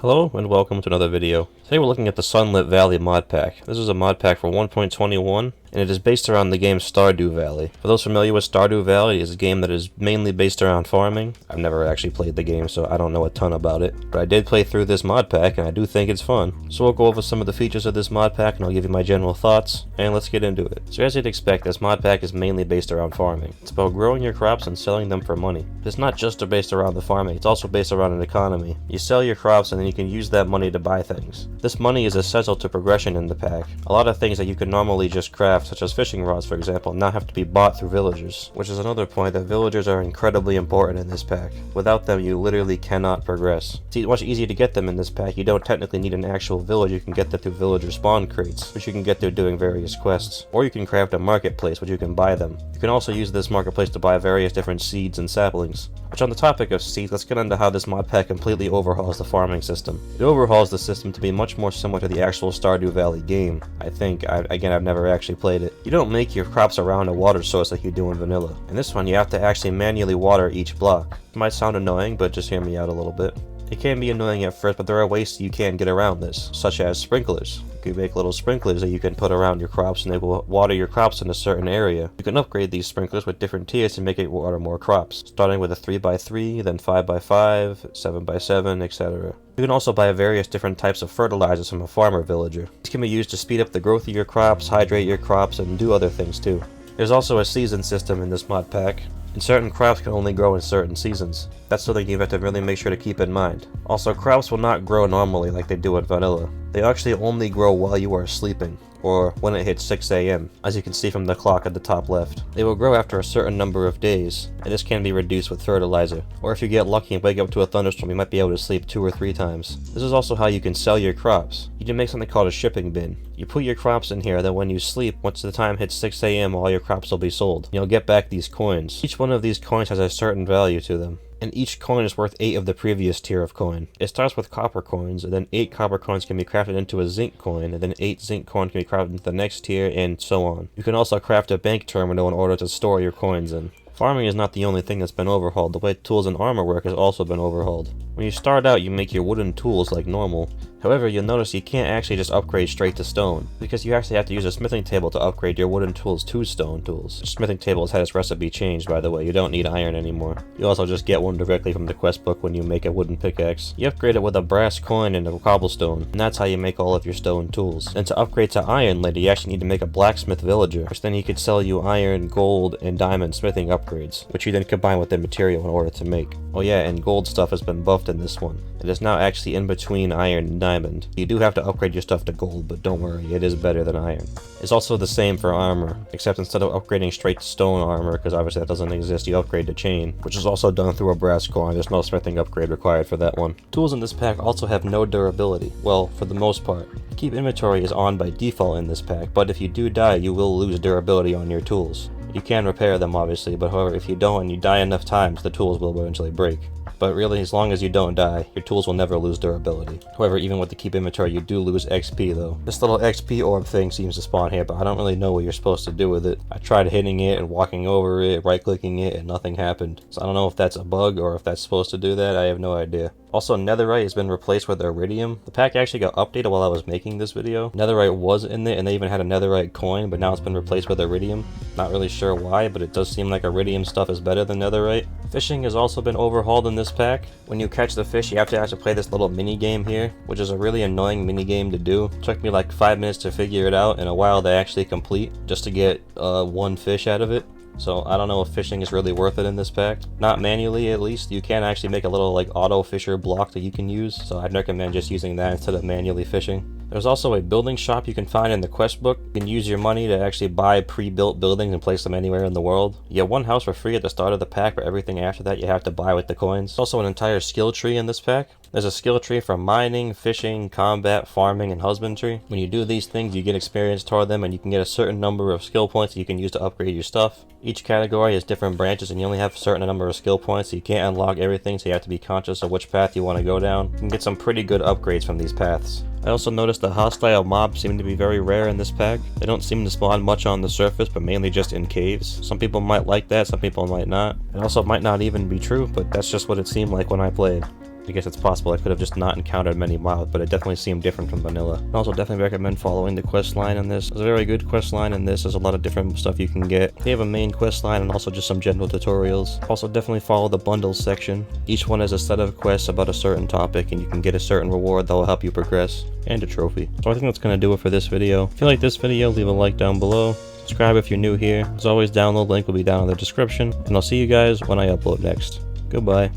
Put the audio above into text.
Hello and welcome to another video. Today we're looking at the Sunlit Valley mod pack. This is a mod pack for 1.21 and it is based around the game Stardew Valley. For those familiar with Stardew Valley, it's a game that is mainly based around farming. I've never actually played the game, so I don't know a ton about it, but I did play through this mod pack and I do think it's fun. So we'll go over some of the features of this mod pack and I'll give you my general thoughts, and let's get into it. So as you'd expect, this mod pack is mainly based around farming. It's about growing your crops and selling them for money. It's not just based around the farming, it's also based around an economy. You sell your crops and then you can use that money to buy things. This money is essential to progression in the pack. A lot of things that you can normally just craft, such as fishing rods for example, now have to be bought through villagers, which is another point that villagers are incredibly important in this pack. Without them you literally cannot progress. It's much easier to get them in this pack. You don't technically need an actual village, you can get them through villager spawn crates, which you can get through doing various quests, or you can craft a marketplace which you can buy them. You can also use this marketplace to buy various different seeds and saplings. Which, on the topic of seeds, let's get into how this mod pack completely overhauls the farming system. It overhauls the system to be much more similar to the actual Stardew Valley game, I think. Again, I've never actually played it. You don't make your crops around a water source like you do in vanilla. In this one, you have to actually manually water each block. It might sound annoying, but just hear me out a little bit. It can be annoying at first, but there are ways you can get around this, such as sprinklers. You can make little sprinklers that you can put around your crops and they will water your crops in a certain area. You can upgrade these sprinklers with different tiers to make it water more crops, starting with a 3x3, then 5x5, 7x7, etc. You can also buy various different types of fertilizers from a farmer villager. These can be used to speed up the growth of your crops, hydrate your crops, and do other things too. There's also a season system in this mod pack, and certain crops can only grow in certain seasons. That's something you have to really make sure to keep in mind. Also, crops will not grow normally like they do in vanilla. They actually only grow while you are sleeping, or when it hits 6 AM, as you can see from the clock at the top left. They will grow after a certain number of days, and this can be reduced with fertilizer. Or if you get lucky and wake up to a thunderstorm, you might be able to sleep 2 or 3 times. This is also how you can sell your crops. You can make something called a shipping bin. You put your crops in here, then when you sleep, once the time hits 6 AM, all your crops will be sold. You'll get back these coins. Each one of these coins has a certain value to them, and each coin is worth 8 of the previous tier of coin. It starts with copper coins, and then 8 copper coins can be crafted into a zinc coin, and then 8 zinc coins can be crafted into the next tier, and so on. You can also craft a bank terminal in order to store your coins in. Farming is not the only thing that's been overhauled. The way tools and armor work has also been overhauled. When you start out, you make your wooden tools like normal. However, you'll notice you can't actually just upgrade straight to stone, because you actually have to use a smithing table to upgrade your wooden tools to stone tools. The smithing table has had its recipe changed, by the way. You don't need iron anymore. You also just get one directly from the quest book when you make a wooden pickaxe. You upgrade it with a brass coin and a cobblestone, and that's how you make all of your stone tools. And to upgrade to iron later, you actually need to make a blacksmith villager, which then he could sell you iron, gold, and diamond smithing upgrades, which you then combine with the material in order to make. Oh yeah, and gold stuff has been buffed in this one. It is now actually in between iron and diamond. You do have to upgrade your stuff to gold, but don't worry, it is better than iron. It's also the same for armor, except instead of upgrading straight to stone armor, because obviously that doesn't exist, you upgrade to chain, which is also done through a brass coin. There's no smithing upgrade required for that one. Tools in this pack also have no durability, well, for the most part. Keep inventory is on by default in this pack, but if you do die, you will lose durability on your tools. You can repair them obviously, but however, if you don't and you die enough times, the tools will eventually break. But really, as long as you don't die, your tools will never lose durability. However, even with the keep inventory, you do lose XP though. This little XP orb thing seems to spawn here, but I don't really know what you're supposed to do with it. I tried hitting it and walking over it, right-clicking it, and nothing happened. So I don't know if that's a bug or if that's supposed to do that, I have no idea. Also, netherite has been replaced with iridium. The pack actually got updated while I was making this video. Netherite was in there, and they even had a netherite coin, but now it's been replaced with iridium. Not really sure why, but it does seem like iridium stuff is better than netherite. Fishing has also been overhauled in this pack. When you catch the fish, you have to actually play this little mini game here, which is a really annoying mini game to do. It took me like 5 minutes to figure it out, and a while to actually complete, just to get 1 fish out of it. So I don't know if fishing is really worth it in this pack. Not manually, at least. You can actually make a little like auto fisher block that you can use, so I'd recommend just using that instead of manually fishing. There's also a building shop you can find in the quest book. You can use your money to actually buy pre-built buildings and place them anywhere in the world. You get 1 house for free at the start of the pack, but everything after that you have to buy with the coins. There's also an entire skill tree in this pack. There's a skill tree for mining, fishing, combat, farming, and husbandry. When you do these things, you get experience toward them, and you can get a certain number of skill points that you can use to upgrade your stuff. Each category has different branches, and you only have a certain number of skill points, so you can't unlock everything, so you have to be conscious of which path you want to go down. You can get some pretty good upgrades from these paths. I also noticed the hostile mobs seem to be very rare in this pack. They don't seem to spawn much on the surface, but mainly just in caves. Some people might like that, some people might not. It also might not even be true, but that's just what it seemed like when I played. I guess it's possible I could have just not encountered many mobs, but it definitely seemed different from vanilla. I also definitely recommend following the quest line in this. There's a very good quest line in this. There's a lot of different stuff you can get. They have a main quest line and also just some general tutorials. Also definitely follow the bundles section. Each one has a set of quests about a certain topic, and you can get a certain reward that will help you progress, and a trophy. So I think that's going to do it for this video. If you like this video, leave a like down below. Subscribe if you're new here. As always, download link will be down in the description, and I'll see you guys when I upload next. Goodbye.